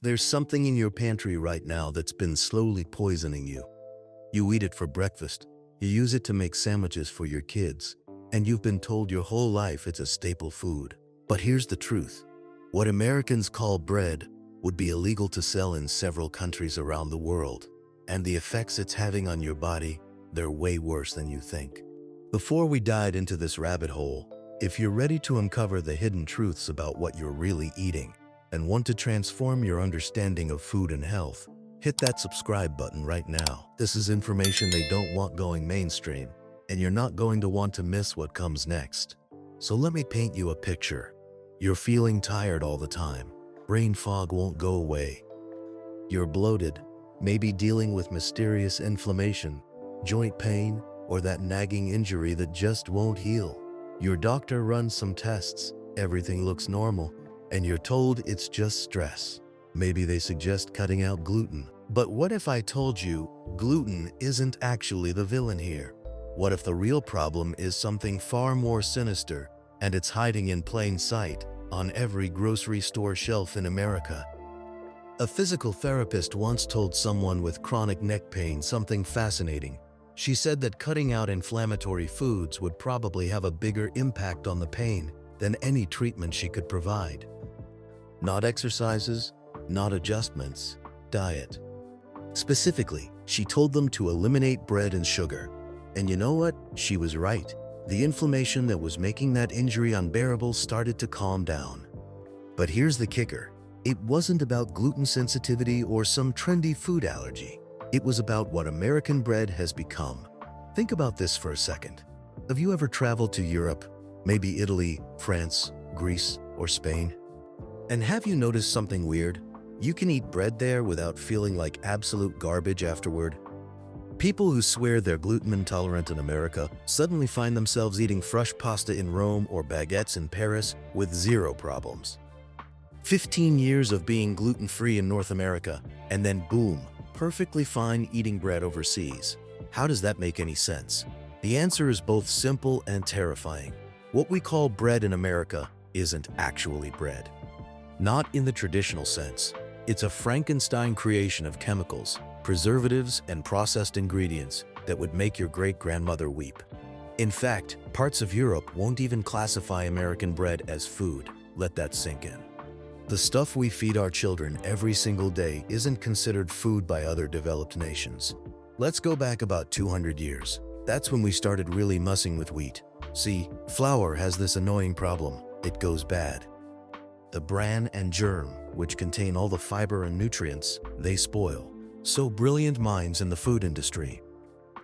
There's something in your pantry right now that's been slowly poisoning you. You eat it for breakfast, you use it to make sandwiches for your kids, and you've been told your whole life it's a staple food. But here's the truth. What Americans call bread would be illegal to sell in several countries around the world, and the effects it's having on your body, they're way worse than you think. Before we dive into this rabbit hole, if you're ready to uncover the hidden truths about what you're really eating and want to transform your understanding of food and health, hit that subscribe button right now. This is information they don't want going mainstream, and you're not going to want to miss what comes next. So let me paint you a picture. You're feeling tired all the time. Brain fog won't go away. You're bloated, maybe dealing with mysterious inflammation, joint pain, or that nagging injury that just won't heal. Your doctor runs some tests, everything looks normal, and you're told it's just stress. Maybe they suggest cutting out gluten. But what if I told you gluten isn't actually the villain here? What if the real problem is something far more sinister, and it's hiding in plain sight on every grocery store shelf in America? A physical therapist once told someone with chronic neck pain something fascinating. She said that cutting out inflammatory foods would probably have a bigger impact on the pain than any treatment she could provide. Not exercises, not adjustments, diet. Specifically, she told them to eliminate bread and sugar. And you know what? She was right. The inflammation that was making that injury unbearable started to calm down. But here's the kicker. It wasn't about gluten sensitivity or some trendy food allergy. It was about what American bread has become. Think about this for a second. Have you ever traveled to Europe, maybe Italy, France, Greece, or Spain? And have you noticed something weird? You can eat bread there without feeling like absolute garbage afterward. People who swear they're gluten intolerant in America suddenly find themselves eating fresh pasta in Rome or baguettes in Paris with zero problems. 15 years of being gluten-free in North America, and then boom, perfectly fine eating bread overseas. How does that make any sense? The answer is both simple and terrifying. What we call bread in America isn't actually bread. Not in the traditional sense. It's a Frankenstein creation of chemicals, preservatives, and processed ingredients that would make your great-grandmother weep. In fact, parts of Europe won't even classify American bread as food. Let that sink in. The stuff we feed our children every single day isn't considered food by other developed nations. Let's go back about 200 years. That's when we started really messing with wheat. See, flour has this annoying problem. It goes bad. The bran and germ, which contain all the fiber and nutrients, they spoil. So brilliant minds in the food industry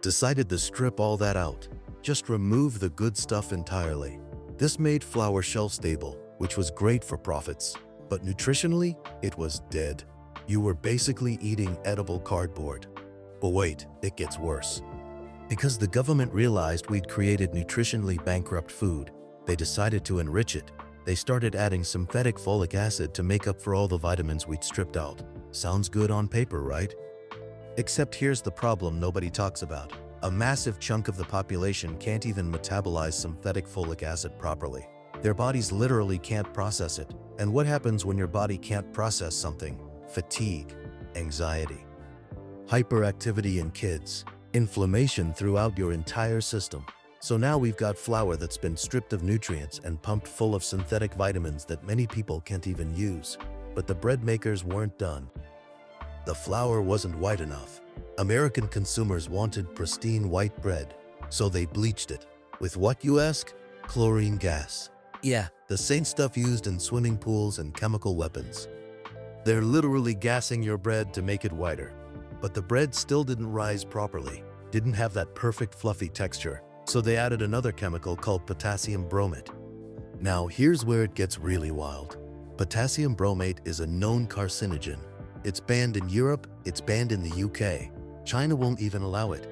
decided to strip all that out. Just remove the good stuff entirely. This made flour shelf-stable, which was great for profits. But nutritionally, it was dead. You were basically eating edible cardboard. But wait, it gets worse. Because the government realized we'd created nutritionally bankrupt food, they decided to enrich it. They started adding synthetic folic acid to make up for all the vitamins we'd stripped out. Sounds good on paper, right? Except here's the problem nobody talks about. A massive chunk of the population can't even metabolize synthetic folic acid properly. Their bodies literally can't process it. And what happens when your body can't process something? Fatigue, anxiety, hyperactivity in kids, inflammation throughout your entire system. So now we've got flour that's been stripped of nutrients and pumped full of synthetic vitamins that many people can't even use. But the bread makers weren't done. The flour wasn't white enough. American consumers wanted pristine white bread, so they bleached it. With what, you ask? Chlorine gas. Yeah, the same stuff used in swimming pools and chemical weapons. They're literally gassing your bread to make it whiter. But the bread still didn't rise properly, didn't have that perfect fluffy texture, so they added another chemical called potassium bromate. Now here's where it gets really wild. Potassium bromate is a known carcinogen. It's banned in Europe, it's banned in the UK. China won't even allow it.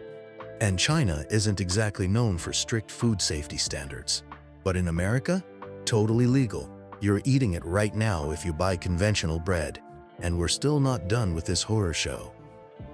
And China isn't exactly known for strict food safety standards. But in America, totally legal. You're eating it right now if you buy conventional bread. And we're still not done with this horror show.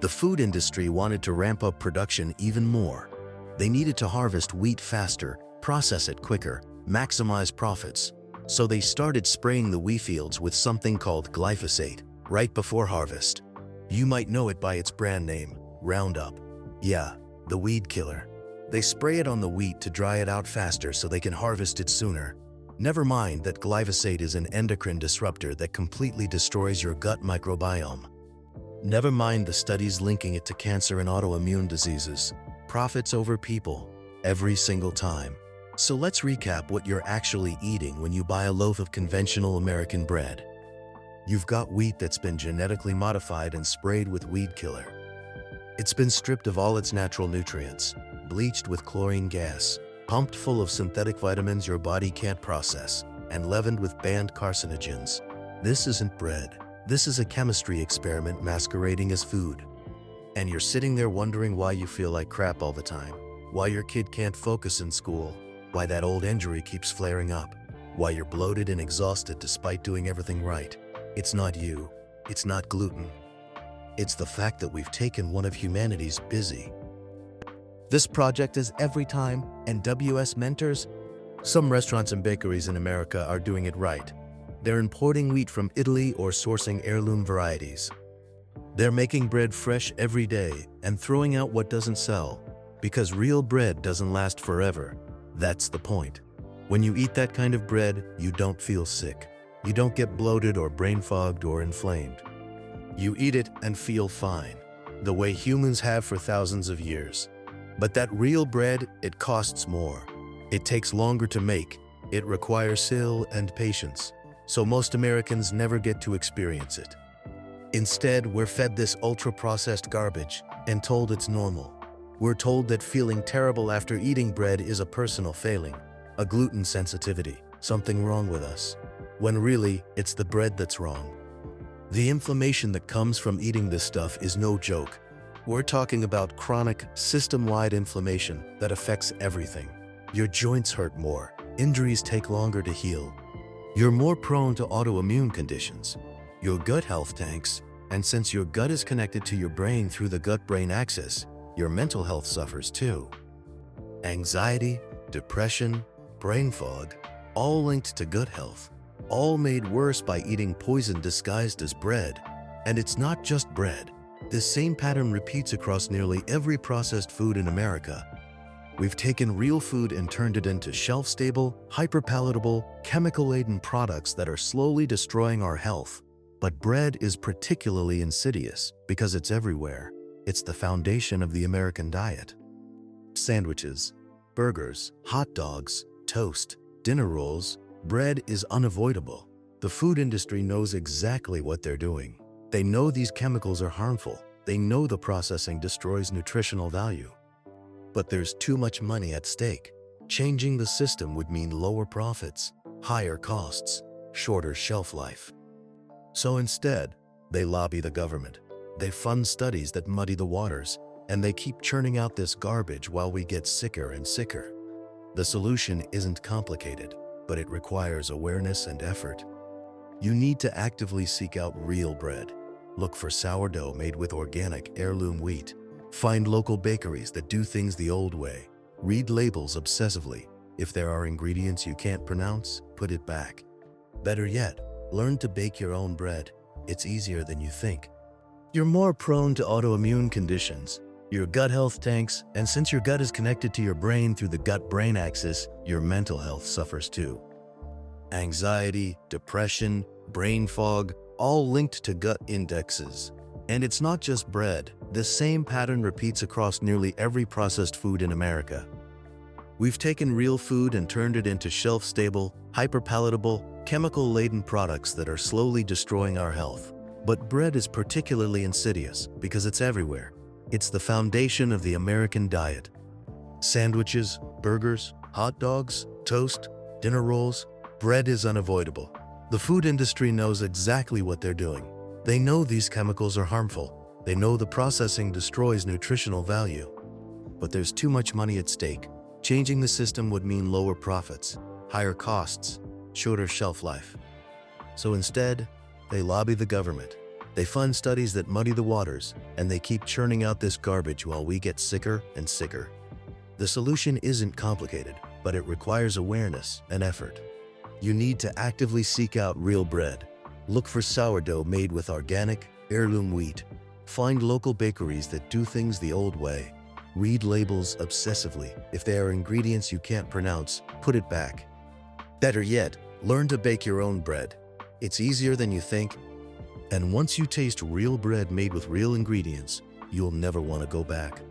The food industry wanted to ramp up production even more. They needed to harvest wheat faster, process it quicker, maximize profits. So they started spraying the wheat fields with something called glyphosate. right before harvest. You might know it by its brand name, Roundup. Yeah, the weed killer. They spray it on the wheat to dry it out faster so they can harvest it sooner. Never mind that glyphosate is an endocrine disruptor that completely destroys your gut microbiome. Never mind the studies linking it to cancer and autoimmune diseases. Profits over people, every single time. So let's recap what you're actually eating when you buy a loaf of conventional American bread. You've got wheat that's been genetically modified and sprayed with weed killer. It's been stripped of all its natural nutrients, bleached with chlorine gas, pumped full of synthetic vitamins your body can't process, and leavened with banned carcinogens. This isn't bread. This is a chemistry experiment masquerading as food. And you're sitting there wondering why you feel like crap all the time, why your kid can't focus in school, why that old injury keeps flaring up, why you're bloated and exhausted despite doing everything right. It's not you. It's not gluten. It's the fact that we've taken one of humanity's busy. This project is every time, and WS mentors. Some restaurants and bakeries in America are doing it right. They're importing wheat from Italy or sourcing heirloom varieties. They're making bread fresh every day and throwing out what doesn't sell, because real bread doesn't last forever. That's the point. When you eat that kind of bread, you don't feel sick. You don't get bloated or brain fogged or inflamed. You eat it and feel fine, the way humans have for thousands of years. But that real bread, it costs more. It takes longer to make. It requires skill and patience. So most Americans never get to experience it. Instead, we're fed this ultra-processed garbage and told it's normal. We're told that feeling terrible after eating bread is a personal failing, a gluten sensitivity, something wrong with us, when really, it's the bread that's wrong. The inflammation that comes from eating this stuff is no joke. We're talking about chronic, system-wide inflammation that affects everything. Your joints hurt more, injuries take longer to heal. You're more prone to autoimmune conditions. Your gut health tanks, and since your gut is connected to your brain through the gut-brain axis, your mental health suffers too. Anxiety, depression, brain fog, all linked to gut health, all made worse by eating poison disguised as bread. And it's not just bread. This same pattern repeats across nearly every processed food in America. We've taken real food and turned it into shelf-stable, hyper-palatable, chemical-laden products that are slowly destroying our health. But bread is particularly insidious because it's everywhere. It's the foundation of the American diet. Sandwiches, burgers, hot dogs, toast, dinner rolls, bread is unavoidable. The food industry knows exactly what they're doing. They know these chemicals are harmful. They know the processing destroys nutritional value. But there's too much money at stake. Changing the system would mean lower profits, higher costs, shorter shelf life. So instead, they lobby the government. They fund studies that muddy the waters, and they keep churning out this garbage while we get sicker and sicker. The solution isn't complicated, but it requires awareness and effort. You need to actively seek out real bread. Look for sourdough made with organic heirloom wheat. Find local bakeries that do things the old way. Read labels obsessively. If there are ingredients you can't pronounce, put it back. Better yet, learn to bake your own bread. It's easier than you think. You're more prone to autoimmune conditions. Your gut health tanks, and since your gut is connected to your brain through the gut-brain axis, your mental health suffers too. Anxiety, depression, brain fog, all linked to gut indexes. And it's not just bread. This same pattern repeats across nearly every processed food in America. We've taken real food and turned it into shelf-stable, hyper-palatable, chemical-laden products that are slowly destroying our health. But bread is particularly insidious because it's everywhere. It's the foundation of the American diet. Sandwiches, burgers, hot dogs, toast, dinner rolls, bread is unavoidable. The food industry knows exactly what they're doing. They know these chemicals are harmful. They know the processing destroys nutritional value. But there's too much money at stake. Changing the system would mean lower profits, higher costs, shorter shelf life. So instead, they lobby the government. They fund studies that muddy the waters, and they keep churning out this garbage while we get sicker and sicker. The solution isn't complicated, but it requires awareness and effort. You need to actively seek out real bread. Look for sourdough made with organic, heirloom wheat. Find local bakeries that do things the old way. Read labels obsessively. If there are ingredients you can't pronounce, put it back. Better yet, learn to bake your own bread. It's easier than you think. And once you taste real bread made with real ingredients, you'll never want to go back.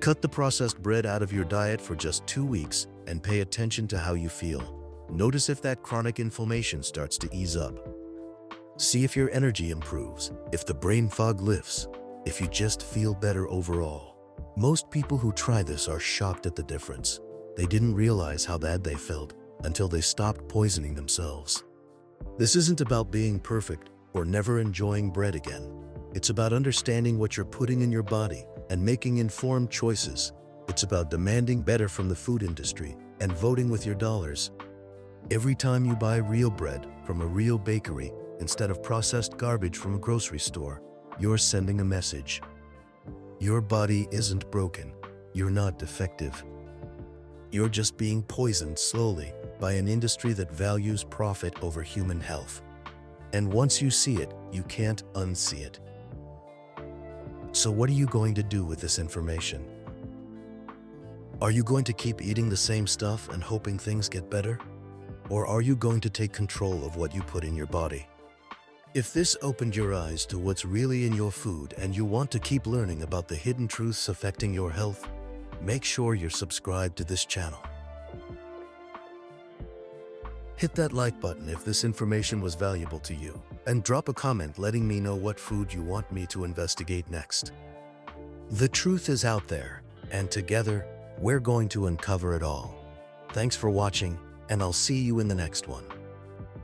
Cut the processed bread out of your diet for just 2 weeks and pay attention to how you feel. Notice if that chronic inflammation starts to ease up. See if your energy improves, if the brain fog lifts, if you just feel better overall. Most people who try this are shocked at the difference. They didn't realize how bad they felt until they stopped poisoning themselves. This isn't about being perfect or never enjoying bread again. It's about understanding what you're putting in your body and making informed choices. It's about demanding better from the food industry and voting with your dollars. Every time you buy real bread from a real bakery instead of processed garbage from a grocery store, you're sending a message. Your body isn't broken. You're not defective. You're just being poisoned slowly by an industry that values profit over human health. And once you see it, you can't unsee it. So what are you going to do with this information? Are you going to keep eating the same stuff and hoping things get better? Or are you going to take control of what you put in your body? If this opened your eyes to what's really in your food and you want to keep learning about the hidden truths affecting your health, make sure you're subscribed to this channel. Hit that like button if this information was valuable to you, and drop a comment letting me know what food you want me to investigate next. The truth is out there, and together, we're going to uncover it all. Thanks for watching, and I'll see you in the next one.